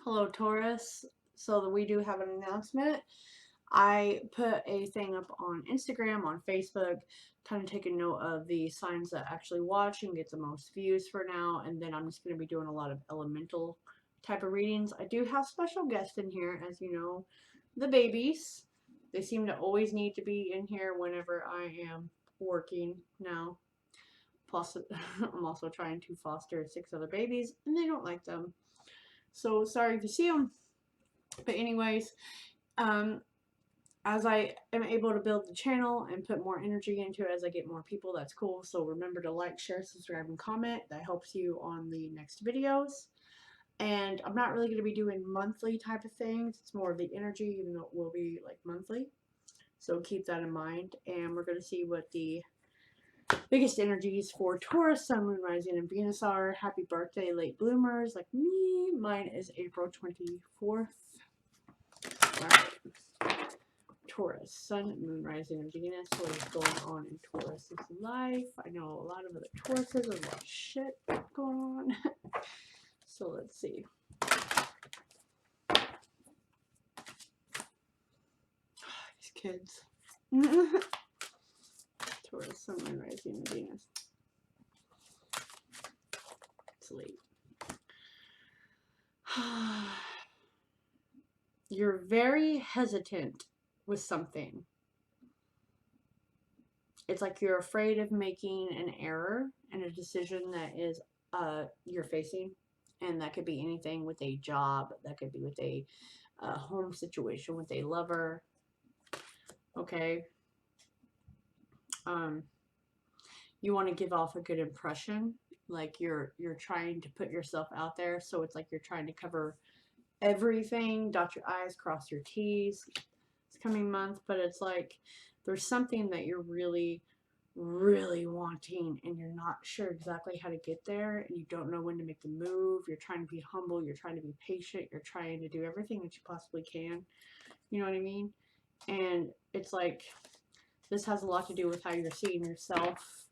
Hello, Taurus. So that we do have an announcement. I put a thing up on Instagram, on Facebook, kind of taking note of the signs that actually watch and get the most views for now. And then I'm just going to be doing a lot of elemental type of readings. I do have special guests in here, as you know, the babies. They seem to always need to be in here whenever I am working now. Plus, I'm also trying to foster 6 other babies, and they don't like them. So sorry if you see them. But anyways, um, as I am able to build the channel and put more energy into it as I get more people, that's cool. So remember to like, share, subscribe, and comment. That helps you on the next videos. And I'm not really going to be doing monthly type of things. It's more of the energy, even though it will be like monthly. So keep that in mind. And we're going to see what the biggest energies for Taurus, Sun, Moon, Rising, and Venus are. Happy birthday, late bloomers like me. Mine is April 24th. Alright. Taurus, Sun, Moon, Rising, and Venus. What is going on in Taurus's life? I know a lot of other Tauruses, a lot of shit going on. So let's see. These kids. Taurus, Sun, Moon, Rising, and Venus. It's late. You're very hesitant with something. It's like you're afraid of making an error and a decision that is you're facing, and that could be anything with a job, that could be with a home situation, with a lover. Okay, you want to give off a good impression, like you're trying to put yourself out there, so it's like you're trying to cover everything, dot your I's, cross your T's this coming month. But it's like there's something that you're really wanting, and you're not sure exactly how to get there, and you don't know when to make the move. You're trying to be humble, you're trying to be patient, you're trying to do everything that you possibly can, you know what I mean? And it's like this has a lot to do with how you're seeing yourself.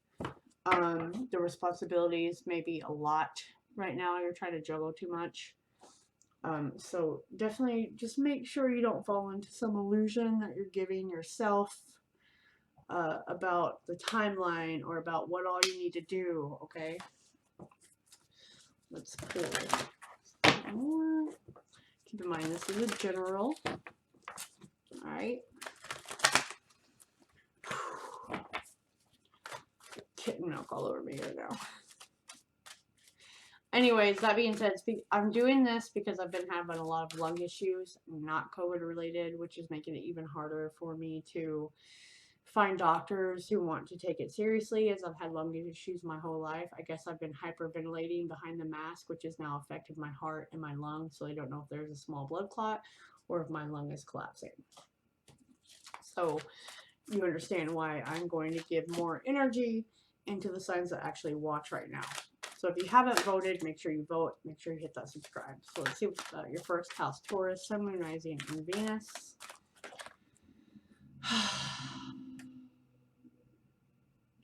The responsibilities may be a lot right now. You're trying to juggle too much. So definitely just make sure you don't fall into some illusion that you're giving yourself about the timeline or about what all you need to do, okay? Let's pull more. Keep in mind, this is a general. Alright. Kitten milk all over me right now. Anyways, that being said, I'm doing this because I've been having a lot of lung issues, not COVID related, which is making it even harder for me to find doctors who want to take it seriously, as I've had lung issues my whole life. I guess I've been hyperventilating behind the mask, which has now affected my heart and my lungs, so I don't know if there's a small blood clot or if my lung is collapsing. So you understand why I'm going to give more energy into the signs that actually watch right now. So if you haven't voted, make sure you vote. Make sure you hit that subscribe. So let's see your first house: Taurus, Sun, Moon, Rising, and Venus.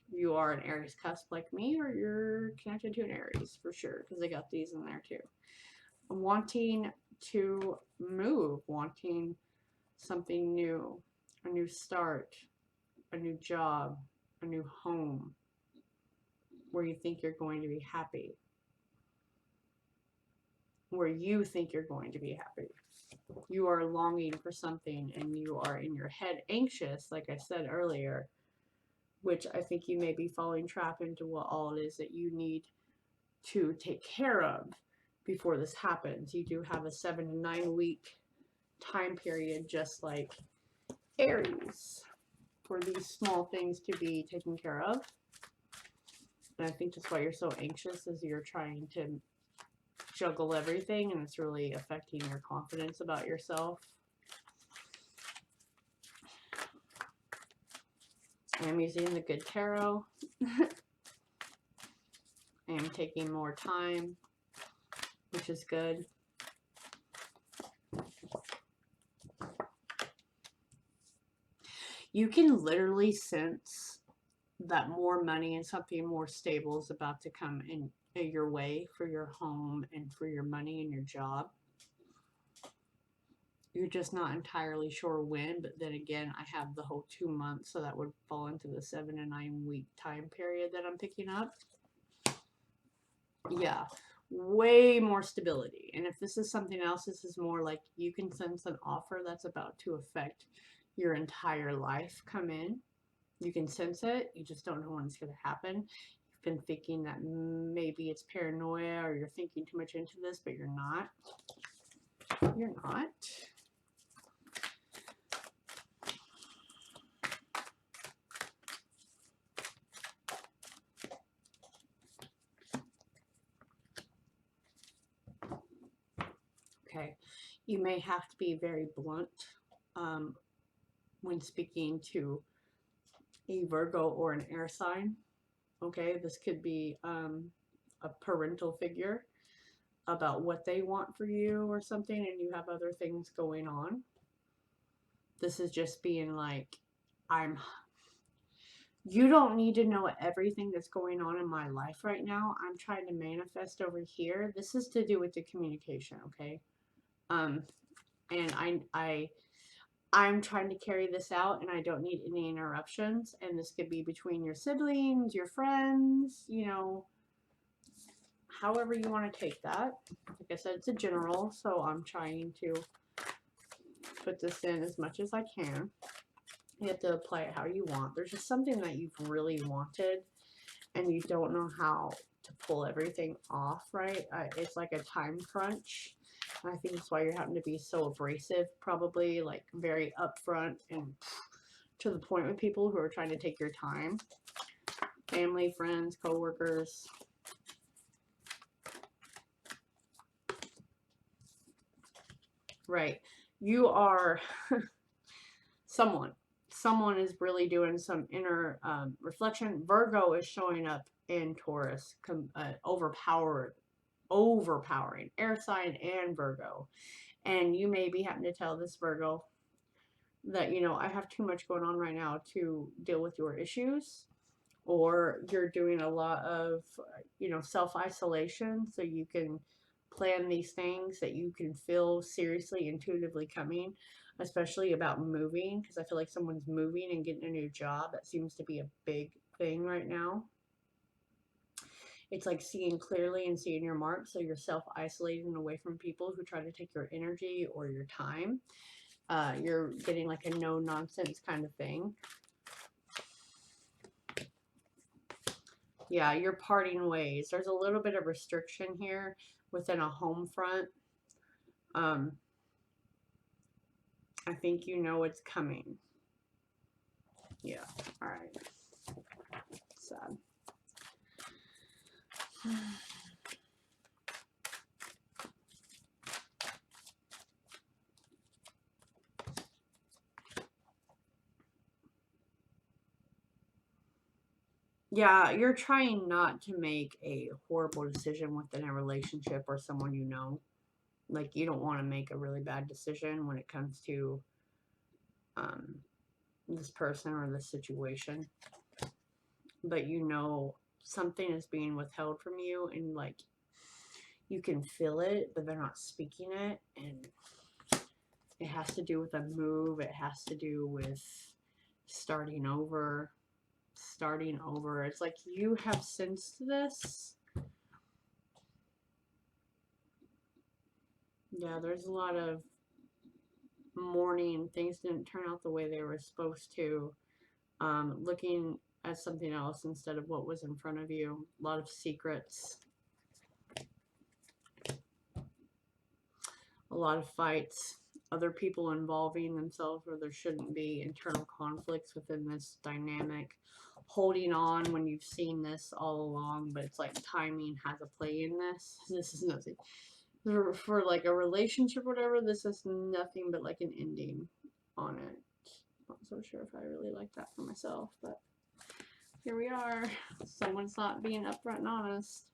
You are an Aries cusp like me, or you're connected to an Aries for sure, because they got these in there too. Wanting to move, wanting something new, a new start, a new job, a new home, where you think you're going to be happy, where you think you're going to be happy. You are longing for something, and you are in your head anxious, like I said earlier, which I think you may be falling trap into what all it is that you need to take care of before this happens. You do have a 7 to 9 week time period, just like Aries, for these small things to be taken care of. And I think that's why you're so anxious, is you're trying to juggle everything, and it's really affecting your confidence about yourself. I'm using the Good Tarot. I am taking more time, which is good. You can literally sense that more money and something more stable is about to come in your way for your home and for your money and your job. You're just not entirely sure when, but then again, I have the whole 2 months, so that would fall into the 7 to 9 week time period that I'm picking up. Yeah, way more stability. And if this is something else, this is more like you can sense an offer that's about to affect your entire life come in. You can sense it, you just don't know when it's going to happen. You've been thinking that maybe it's paranoia or you're thinking too much into this, but you're not. You're not. Okay, you may have to be very blunt when speaking to a Virgo or an air sign. Okay, this could be a parental figure about what they want for you or something, and you have other things going on. This is just being like, you don't need to know everything that's going on in my life right now. I'm trying to manifest over here. This is to do with the communication, okay? And I'm trying to carry this out and I don't need any interruptions. And this could be between your siblings, your friends, you know, however you want to take that. Like I said, it's a general, so I'm trying to put this in as much as I can. You have to apply it how you want. There's just something that you've really wanted and you don't know how to pull everything off, right? It's like a time crunch. I think that's why you're having to be so abrasive, probably like very upfront and to the point with people who are trying to take your time. Family, friends, coworkers. Right. You are someone. Someone is really doing some inner reflection. Virgo is showing up in Taurus, overpowering air sign and Virgo. And you may be having to tell this Virgo that, you know, I have too much going on right now to deal with your issues. Or you're doing a lot of, you know, self-isolation so you can plan these things that you can feel seriously, intuitively coming, especially about moving, because I feel like someone's moving and getting a new job. That seems to be a big thing right now. It's like seeing clearly and seeing your mark, so you're self-isolating away from people who try to take your energy or your time. You're getting like a no-nonsense kind of thing. Yeah, you're parting ways. There's a little bit of restriction here within a home front. I think you know it's coming. Yeah, all right. Sad. Yeah, you're trying not to make a horrible decision within a relationship or someone you know. Like, you don't want to make a really bad decision when it comes to this person or this situation. But you know something is being withheld from you, and like you can feel it, but they're not speaking it. And it has to do with a move. It has to do with starting over. It's like you have sensed this. Yeah, there's a lot of mourning. Things didn't turn out the way they were supposed to. Looking at something else instead of what was in front of you. A lot of secrets. A lot of fights. Other people involving themselves where there shouldn't be. Internal conflicts within this dynamic. Holding on when you've seen this all along, but it's like timing has a play in this. This is nothing. For like a relationship or whatever, this is nothing but like an ending on it. Not so sure if I really like that for myself, but here we are. Someone's not being upfront and honest.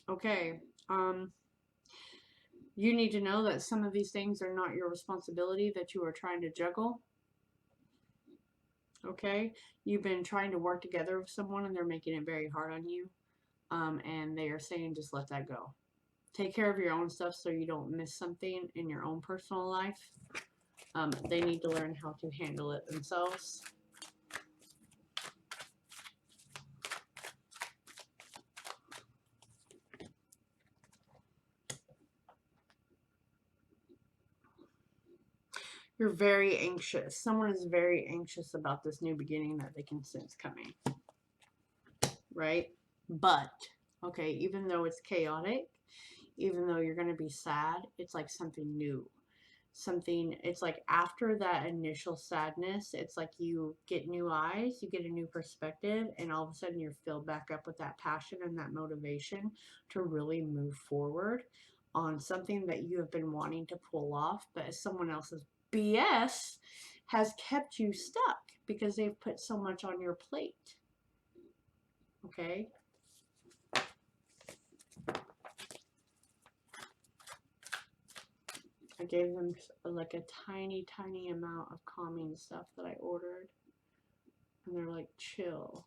Okay. You need to know that some of these things are not your responsibility that you are trying to juggle. Okay? You've been trying to work together with someone and they're making it very hard on you. And they are saying just let that go. Take care of your own stuff so you don't miss something in your own personal life. They need to learn how to handle it themselves. You're very anxious. Someone is very anxious about this new beginning that they can sense coming. Right? But, okay, even though it's chaotic, even though you're going to be sad, it's like something new. It's like after that initial sadness, it's like you get new eyes, you get a new perspective, and all of a sudden you're filled back up with that passion and that motivation to really move forward on something that you have been wanting to pull off, but someone else's BS has kept you stuck because they've put so much on your plate. Okay? I gave them like a tiny, tiny amount of calming stuff that I ordered. And they're like, chill.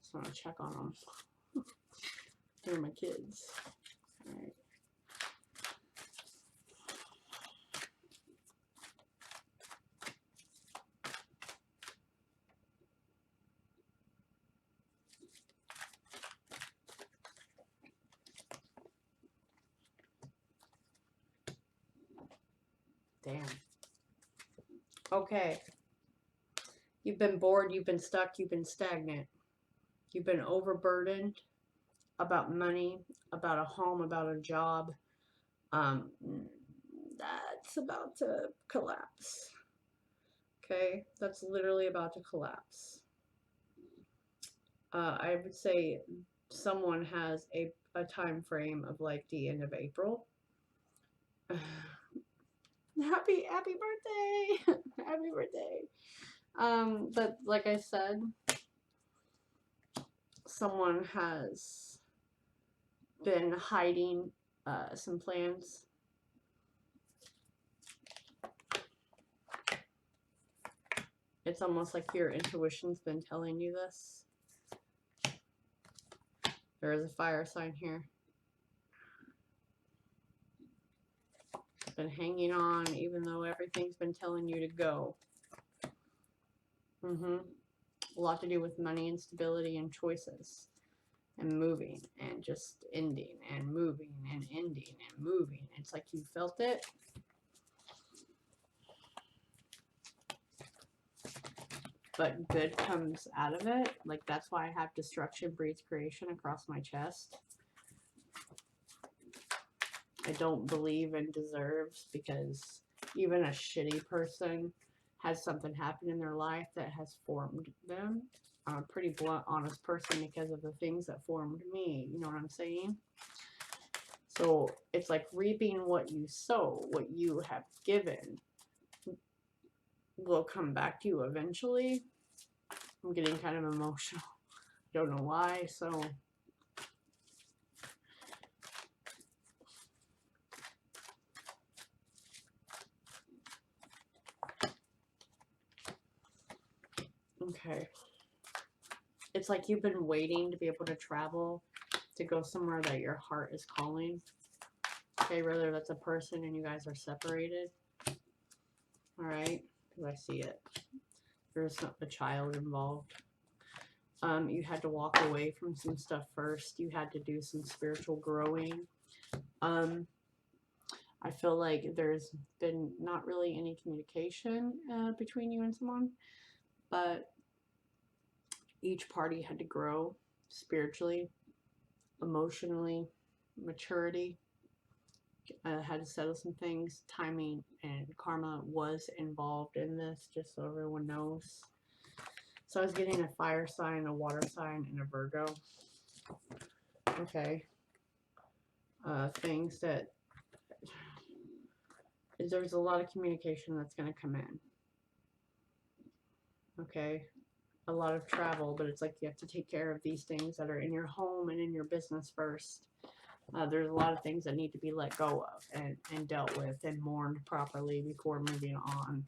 Just want to check on them. They're my kids. Alright. Damn. Okay. You've been bored, you've been stuck, you've been stagnant. You've been overburdened about money, about a home, about a job. That's about to collapse. Okay? That's literally about to collapse. I would say someone has a time frame of like the end of April. Happy birthday! Happy birthday! But like I said, someone has been hiding some plans. It's almost like your intuition's been telling you this. There is a fire sign here. Been hanging on even though everything's been telling you to go. A lot to do with money and stability and choices and moving and just ending and moving and ending and moving. It's like you felt it. But good comes out of it. Like that's why I have destruction breeds creation across my chest. I don't believe in deserves because even a shitty person has something happen in their life that has formed them. I'm a pretty blunt, honest person because of the things that formed me. You know what I'm saying? So it's like reaping what you sow, what you have given will come back to you eventually. I'm getting kind of emotional. Don't know why, so okay. It's like you've been waiting to be able to travel, to go somewhere that your heart is calling. Okay, whether that's a person and you guys are separated. Alright, because I see it. There's a child involved. You had to walk away from some stuff first. You had to do some spiritual growing. I feel like there's been not really any communication between you and someone, but each party had to grow spiritually, emotionally, maturity. Had to settle some things. Timing and karma was involved in this, just so everyone knows. So I was getting a fire sign, a water sign, and a Virgo. Okay. Things that there's a lot of communication that's going to come in. Okay. A lot of travel, but it's like you have to take care of these things that are in your home and in your business first. There's a lot of things that need to be let go of and dealt with and mourned properly before moving on.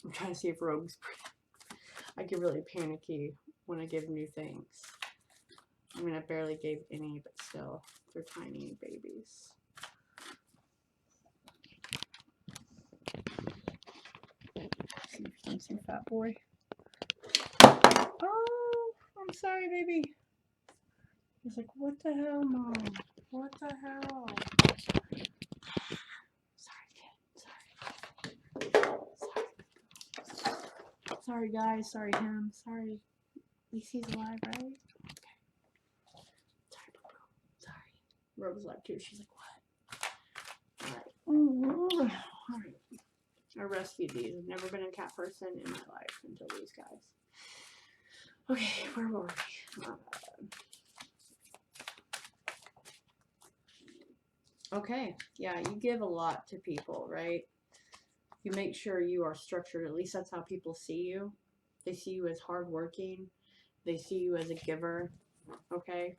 I'm trying to see if Rogue's I get really panicky when I give new things. I mean, I barely gave any, but still, they're tiny babies. See if you can see Fat Boy. Oh, I'm sorry, baby. He's like, what the hell, Mom? What the hell? Sorry, kid. Sorry. Sorry, guys. Sorry, him. Sorry. At least he's alive, right? Okay. Sorry, Boo. Sorry. Rogue's alive too. She's like, what? Alright. Alright. I rescued these. I've never been a cat person in my life until these guys. Okay, where were we? Okay, yeah, you give a lot to people, right? You make sure you are structured. At least that's how people see you. They see you as hardworking. They see you as a giver, okay?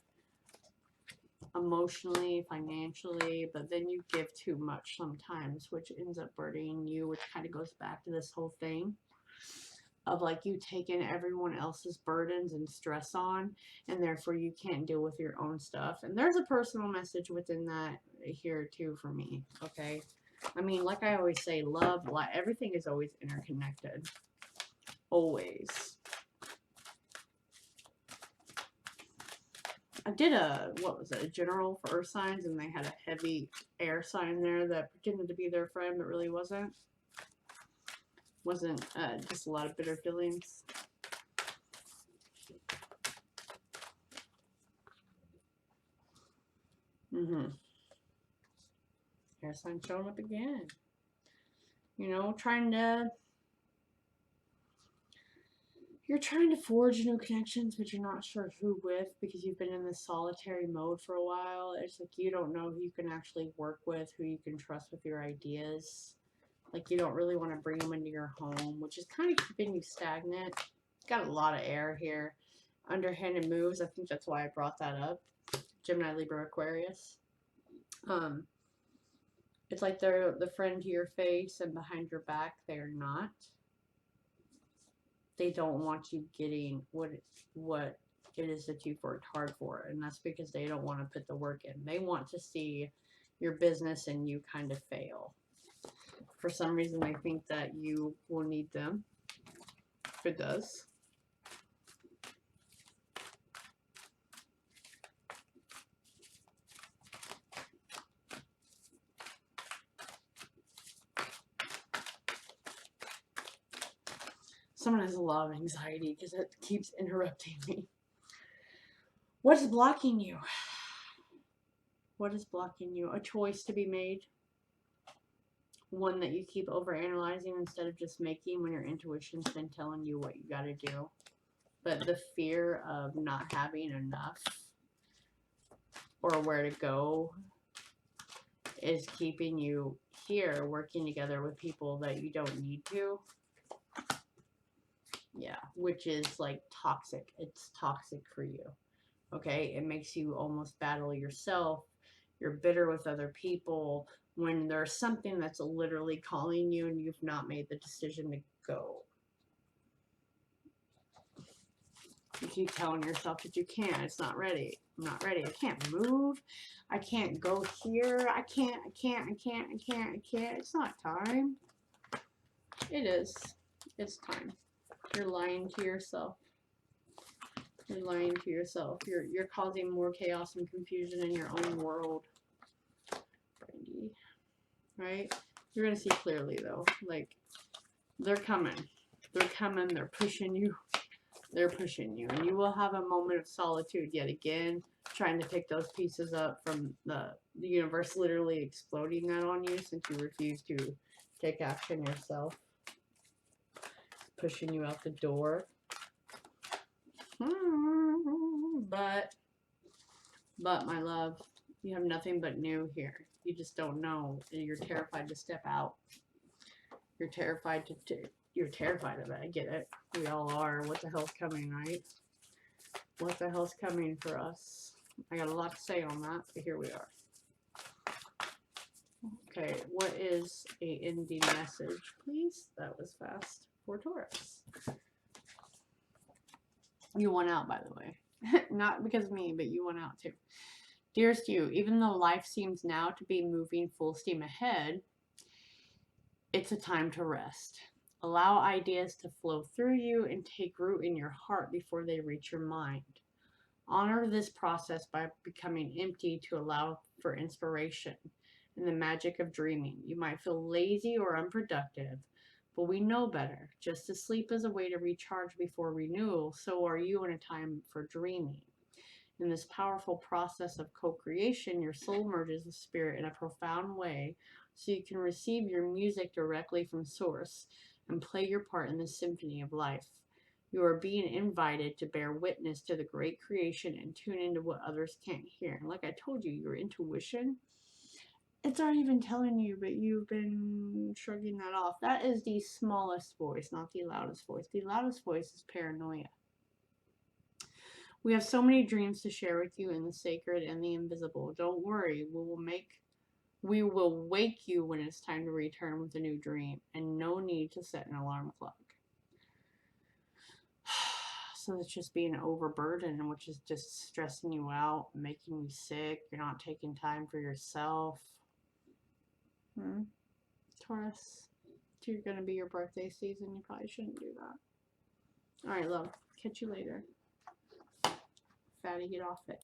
Emotionally, financially, but then you give too much sometimes, which ends up burdening you, which kind of goes back to this whole thing of like you taking everyone else's burdens and stress on, and therefore you can't deal with your own stuff. And there's a personal message within that here too for me, okay? I mean, like I always say, love, everything is always interconnected. Always. I did a general for earth signs, and they had a heavy air sign there that pretended to be their friend, but really wasn't. Just a lot of bitter feelings. Air sign showing up again. You know, you're trying to forge new connections, but you're not sure who with because you've been in this solitary mode for a while. It's like you don't know who you can actually work with, who you can trust with your ideas. Like you don't really want to bring them into your home, which is kind of keeping you stagnant. Got a lot of air here. Underhanded moves. I think that's why I brought that up. Gemini, Libra, Aquarius. It's like they're the friend to your face, and behind your back, they're not. They don't want you getting what it is that you've worked hard for, and that's because they don't want to put the work in. They want to see your business and you kind of fail. For some reason, they think that you will need them. If it does. Someone has a lot of anxiety because it keeps interrupting me. What is blocking you? What is blocking you? A choice to be made. One that you keep overanalyzing instead of just making when your intuition's been telling you what you got to do. But the fear of not having enough or where to go is keeping you here working together with people that you don't need to. Yeah, which is like toxic. It's toxic for you. Okay, it makes you almost battle yourself. You're bitter with other people when there's something that's literally calling you and you've not made the decision to go. You keep telling yourself that you can't. It's not ready. I'm not ready. I can't move. I can't go here. I can't. It's not time. It is. It's time. You're lying to yourself. You're lying to yourself. You're causing more chaos and confusion in your own world. Brandy. Right? You're gonna see clearly though. Like, they're coming. They're coming. They're pushing you. They're pushing you. And you will have a moment of solitude yet again, trying to pick those pieces up from the universe literally exploding that on you since you refuse to take action yourself. Pushing you out the door. But my love, you have nothing but new here. You just don't know. You're terrified to step out. You're terrified you're terrified of it. I get it. We all are. What the hell's coming, right? What the hell's coming for us? I got a lot to say on that, but here we are. Okay, what is a ending message, please? That was fast for Taurus. You won out, by the way. Not because of me, but you won out too. Dearest you, even though life seems now to be moving full steam ahead, it's a time to rest. Allow ideas to flow through you and take root in your heart before they reach your mind. Honor this process by becoming empty to allow for inspiration and the magic of dreaming. You might feel lazy or unproductive, but we know better. Just as sleep is a way to recharge before renewal, so are you in a time for dreaming. In this powerful process of co-creation, your soul merges with spirit in a profound way so you can receive your music directly from source and play your part in the symphony of life. You are being invited to bear witness to the great creation and tune into what others can't hear. And like I told you, your intuition, it's not even telling you, but you've been shrugging that off. That is the smallest voice, not the loudest voice. The loudest voice is paranoia. We have so many dreams to share with you in the sacred and the invisible. Don't worry, we will wake you when it's time to return with a new dream, and no need to set an alarm clock. So it's just being overburdened, which is just stressing you out, making you sick. You're not taking time for yourself. Taurus, it's going to be your birthday season. You probably shouldn't do that. All right, love. Catch you later. Fatty, get off it.